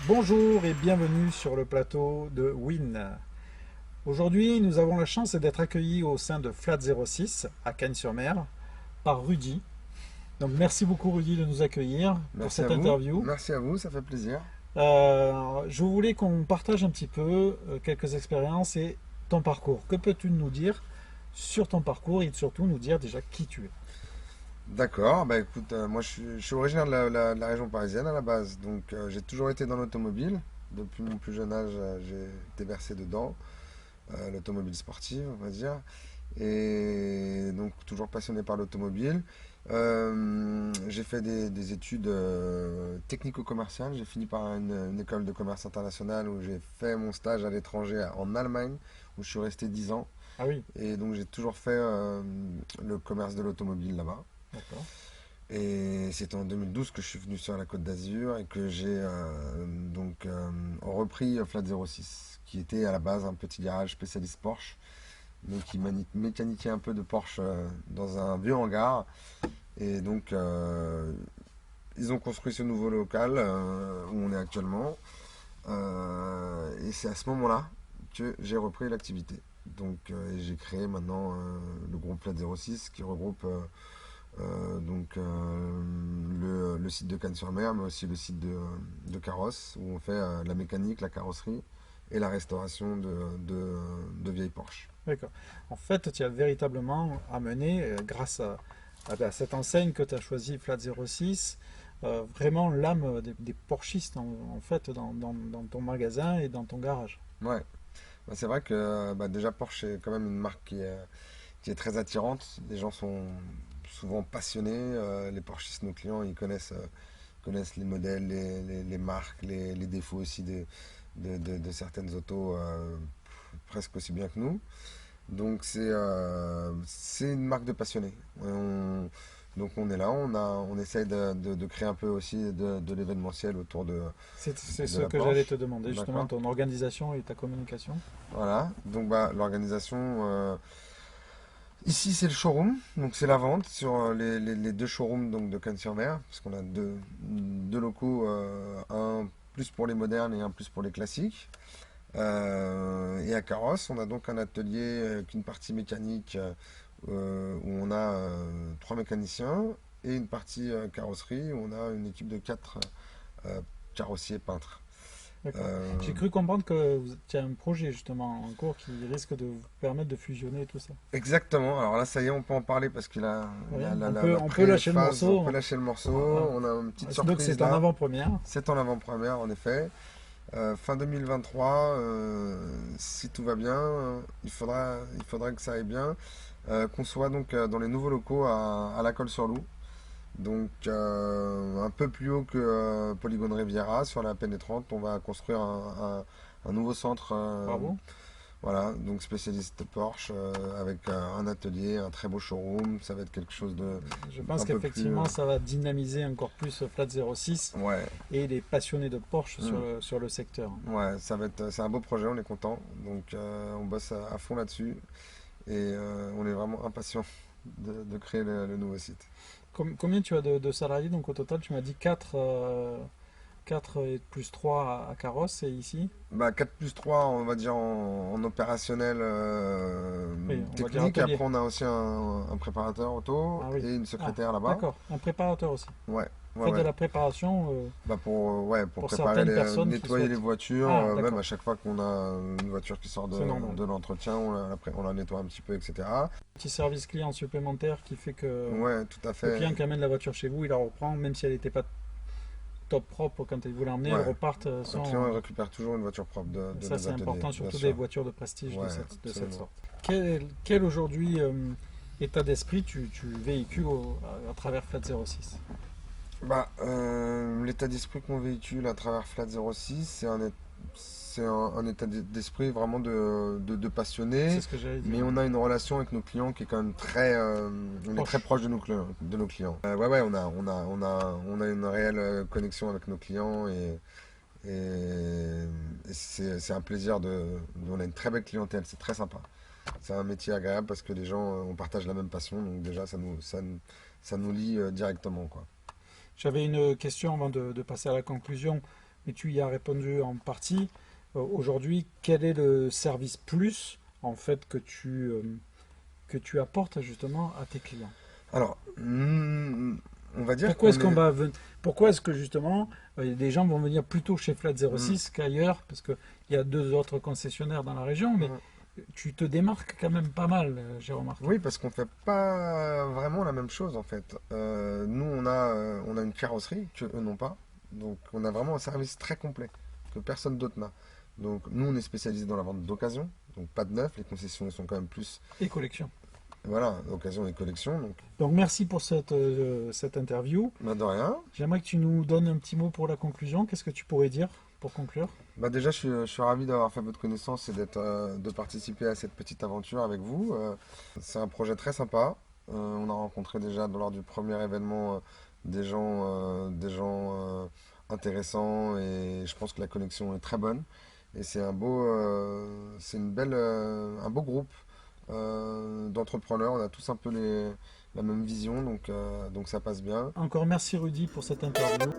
Bonjour et bienvenue sur le plateau de Win. Aujourd'hui, nous avons la chance d'être accueillis au sein de Flat 06 à Cagnes-sur-Mer par Rudy. Donc merci beaucoup Rudy de nous accueillir pour Merci à cette vous. interview. Merci à vous, ça fait plaisir. Je voulais qu'on partage un petit peu quelques expériences et ton parcours. Que peux-tu nous dire sur ton parcours et surtout nous dire déjà qui tu es? D'accord, bah écoute, moi je suis originaire de la région parisienne à la base, donc j'ai toujours été dans l'automobile. Depuis mon plus jeune âge, j'ai été versé dedans, l'automobile sportive, on va dire. Et donc toujours passionné par l'automobile. J'ai fait des études technico-commerciales. J'ai fini par une école de commerce international où j'ai fait mon stage à l'étranger en Allemagne, où je suis resté 10 ans. Ah oui, Et donc j'ai toujours fait le commerce de l'automobile là-bas. d'accord. Et c'était en 2012 que je suis venu sur la Côte d'Azur et que j'ai repris Flat 06, qui était à la base un petit garage spécialiste Porsche, mais qui mécaniquait un peu de Porsche dans un vieux hangar. Et donc ils ont construit ce nouveau local où on est actuellement. Et c'est à ce moment-là que j'ai repris l'activité. Donc j'ai créé maintenant le groupe Flat 06 qui regroupe le site de Cannes-sur-Mer, mais aussi le site de Carrosse, où on fait la mécanique, la carrosserie et la restauration de vieilles Porsche. D'accord. En fait, tu as véritablement amené, grâce à cette enseigne que tu as choisie, Flat 06, vraiment l'âme des Porschistes en fait dans ton magasin et dans ton garage. Ouais, bah, c'est vrai que bah, déjà Porsche est quand même une marque qui est très attirante. Les gens sont souvent passionnés. Les Porschistes, nos clients, ils connaissent les modèles, les marques, les défauts aussi de certaines autos presque aussi bien que nous. Donc c'est une marque de passionnés. Donc on est là, on essaye de créer un peu aussi de l'événementiel autour C'est de ce la que j'allais te Porsche. demander, justement, D'accord. ton organisation et ta communication. Voilà. Donc bah, l'organisation, ici c'est le showroom, donc c'est la vente sur les deux showrooms donc, de Cannes-sur-Mer, parce qu'on a deux locaux, un plus pour les modernes et un plus pour les classiques. Et à Carrosse, on a donc un atelier avec une partie mécanique où on a trois mécaniciens et une partie carrosserie où on a une équipe de quatre carrossiers peintres. D'accord. Euh, J'ai cru comprendre que tu as un projet, justement, en cours qui risque de vous permettre de fusionner tout ça. exactement, alors là ça y est, on peut en parler parce que Oui, la on peut lâcher le pré-phase, on morceau. peut lâcher le morceau, Voilà. on a une petite Donc surprise c'est en là, avant-première. c'est en avant-première en effet. Fin 2023, si tout va bien, il faudra que ça aille bien, qu'on soit donc dans les nouveaux locaux à La Colle-sur-Loup, donc un peu plus haut que Polygone Riviera, sur la pénétrante, on va construire un nouveau centre, Bravo. voilà, donc spécialiste Porsche, avec un atelier, un très beau showroom, ça va être quelque chose de Je pense un peu plus, qu'effectivement, ça va dynamiser encore plus Flat 06 ouais. et les passionnés de Porsche Hmm. sur le secteur. Ouais, c'est un beau projet, on est content. Donc on bosse à fond là-dessus et on est vraiment impatient de créer le nouveau site. Combien tu as de salariés? Donc au total, tu m'as dit 4 et plus 3 à Carrosse et ici? Bah, 4 plus 3 on va dire en opérationnel Oui, on va dire technique. atelier. Après, on a aussi un préparateur auto Ah oui. et une Ah, secrétaire là-bas. d'accord. Un préparateur aussi. Ouais, ouais, Faites de ouais. la préparation Bah pour pour préparer certaines personnes qui nettoyer les souhaitent. voitures, Ah, même d'accord. à chaque fois qu'on a une voiture qui sort C'est normal. de l'entretien, on la nettoie un petit peu, etc. Petit service client supplémentaire qui fait que Ouais, tout à le fait. client qui amène la voiture chez vous, il la reprend, même si elle n'était pas top propre quand il vous l'emmener, elle Ouais, reparte un client il sans. récupère toujours une voiture propre de Ça, nos c'est ateliers, important, bien surtout des sûr. voitures de prestige Ouais, de cette absolument. sorte. Quel aujourd'hui état d'esprit tu véhicules à travers Flat 06? Bah, l'état d'esprit qu'on véhicule à travers Flat 06, c'est un état d'esprit vraiment de passionné, C'est ce que j'allais dire. mais on a une relation avec nos clients qui est quand même on est très Proche. proche de nos clients. Ouais, ouais, on a une réelle connexion avec nos clients et c'est un plaisir on a une très belle clientèle, c'est très sympa. C'est un métier agréable parce que les gens, on partage la même passion, donc déjà ça nous lie directement, quoi. J'avais une question avant de passer à la conclusion. mais tu y as répondu en partie. Aujourd'hui, quel est le service plus en fait que tu apportes justement à tes clients? Alors, on va dire Pourquoi qu'on est-ce qu'on est. va pourquoi est-ce que justement des gens vont venir plutôt chez Flat Hmm, 06 qu'ailleurs? Parce qu'il y a deux autres concessionnaires dans la région, mais hmm. tu te démarques quand même pas mal, j'ai remarqué. Oui, parce qu'on fait pas vraiment la même chose en fait. Nous, on a une carrosserie que eux n'ont pas. Donc, on a vraiment un service très complet que personne d'autre n'a. Donc, nous, on est spécialisé dans la vente d'occasion, donc pas de neuf. Les concessions sont quand même plus, Et collection. voilà, occasion et collection. Donc, Donc merci pour cette interview. bah, de rien. J'aimerais que tu nous donnes un petit mot pour la conclusion. Qu'est-ce que tu pourrais dire pour conclure? Bah, déjà, je suis ravi d'avoir fait votre connaissance et de participer à cette petite aventure avec vous. C'est un projet très sympa. On a rencontré déjà lors du premier événement des gens intéressants et je pense que la connexion est très bonne. Et c'est un beau groupe d'entrepreneurs. On a tous un peu la même vision, donc ça passe bien. Encore merci Rudy pour cette interview.